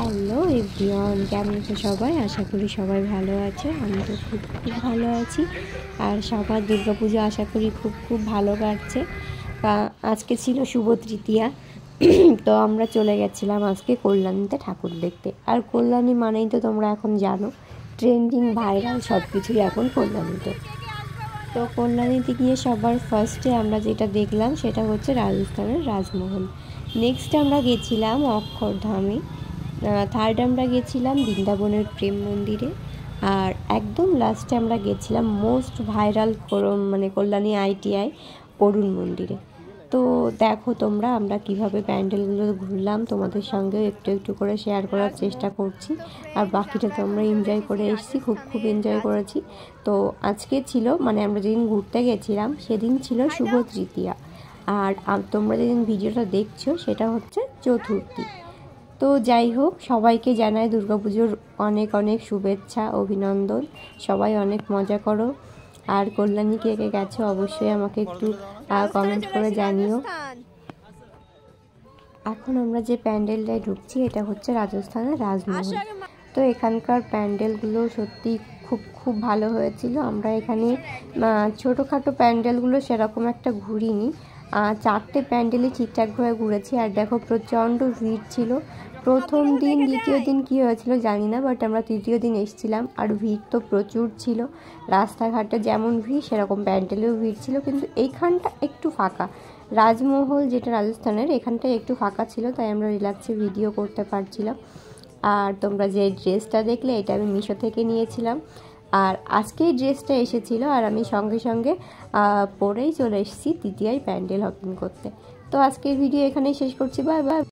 Hello everyone, কেমন আছো সবাই? আশা করি সবাই ভালো আছে। আমি তো খুব ভালো আছি। আর সবার দুর্গাপুজো আশা করি খুব ভালো কাটছে। আজকে ছিল শুভ তৃতীয়া। তো আমরা চলে গেছিলাম আজকে কল্যাণীতে ঠাকুর দেখতে। আর কল্যাণী মানেই তো তোমরা এখন জানো, ট্রেন্ডিং ভাইরাল সব কিছুই এখন কল্যাণীতে। তো কল্যাণীতে গিয়ে সবার ফার্স্টে আমরা যেটা দেখলাম সেটা হচ্ছে রাজস্থানের রাজমহল। নেক্সট আমরা গেছিলাম অক্ষরধামে। থার্ড আমরা গেছিলাম বৃন্দাবনের প্রেম মন্দিরে। আর একদম লাস্টে আমরা গেছিলাম মোস্ট ভাইরাল কল্যাণী ITI অরুণ মন্দিরে। তো দেখো তোমরা আমরা কিভাবে প্যান্ডেলগুলো ঘুরলাম, তোমাদের সঙ্গেও একটু একটু করে শেয়ার করার চেষ্টা করছি। আর বাকিটা তো আমরা এনজয় করে এসেছি, খুব এনজয় করেছি। তো আজকে ছিল আমরা যেদিন ঘুরতে গেছিলাম সেদিন ছিল শুভ তৃতীয়া। আর তোমরা যেদিন ভিডিওটা দেখছো সেটা হচ্ছে চতুর্থী। তো যাই হোক, সবাইকে জানাই দুর্গাপুজোর অনেক শুভেচ্ছা, অভিনন্দন। সবাই অনেক মজা করো। আর কল্যাণী কে কে গেছো অবশ্যই আমাকে একটু কমেন্ট করে জানিও। এখন আমরা যে প্যান্ডেলটায় ঢুকছি এটা হচ্ছে রাজস্থানের রাজমহল। তো এখানকার প্যান্ডেলগুলো সত্যি খুব ভালো হয়েছিল। আমরা এখানে ছোটোখাটো প্যান্ডেলগুলো সেরকম একটা ঘুরিনি, 4টে প্যান্ডেলই ঠিকঠাকভাবে ঘুরেছি। আর দেখো প্রচণ্ড ভিড় ছিল। প্রথম দিন দ্বিতীয় দিন কী হয়েছিল জানি না, বাট আমরা তৃতীয় দিন এসেছিলাম আর ভিড় তো প্রচুর ছিল। রাস্তাঘাটে যেমন ভিড় সেরকম প্যান্ডেলেও ভিড় ছিল, কিন্তু এইখানটা একটু ফাঁকা। রাজমহল যেটা রাজস্থানের, এখানটায় একটু ফাঁকা ছিল, তাই আমরা রিল্যাক্সে ভিডিও করতে পারছিলাম। আর তোমরা যে ড্রেসটা দেখলে এটা আমি মিশো থেকে নিয়েছিলাম। আর আজকেই ড্রেসটা এসেছিল আর আমি সঙ্গে পরেই চলে এসেছি তৃতীয়ায় প্যান্ডেল হপিং করতে। তো আজকের ভিডিও এখানেই শেষ করছি। Bye bye.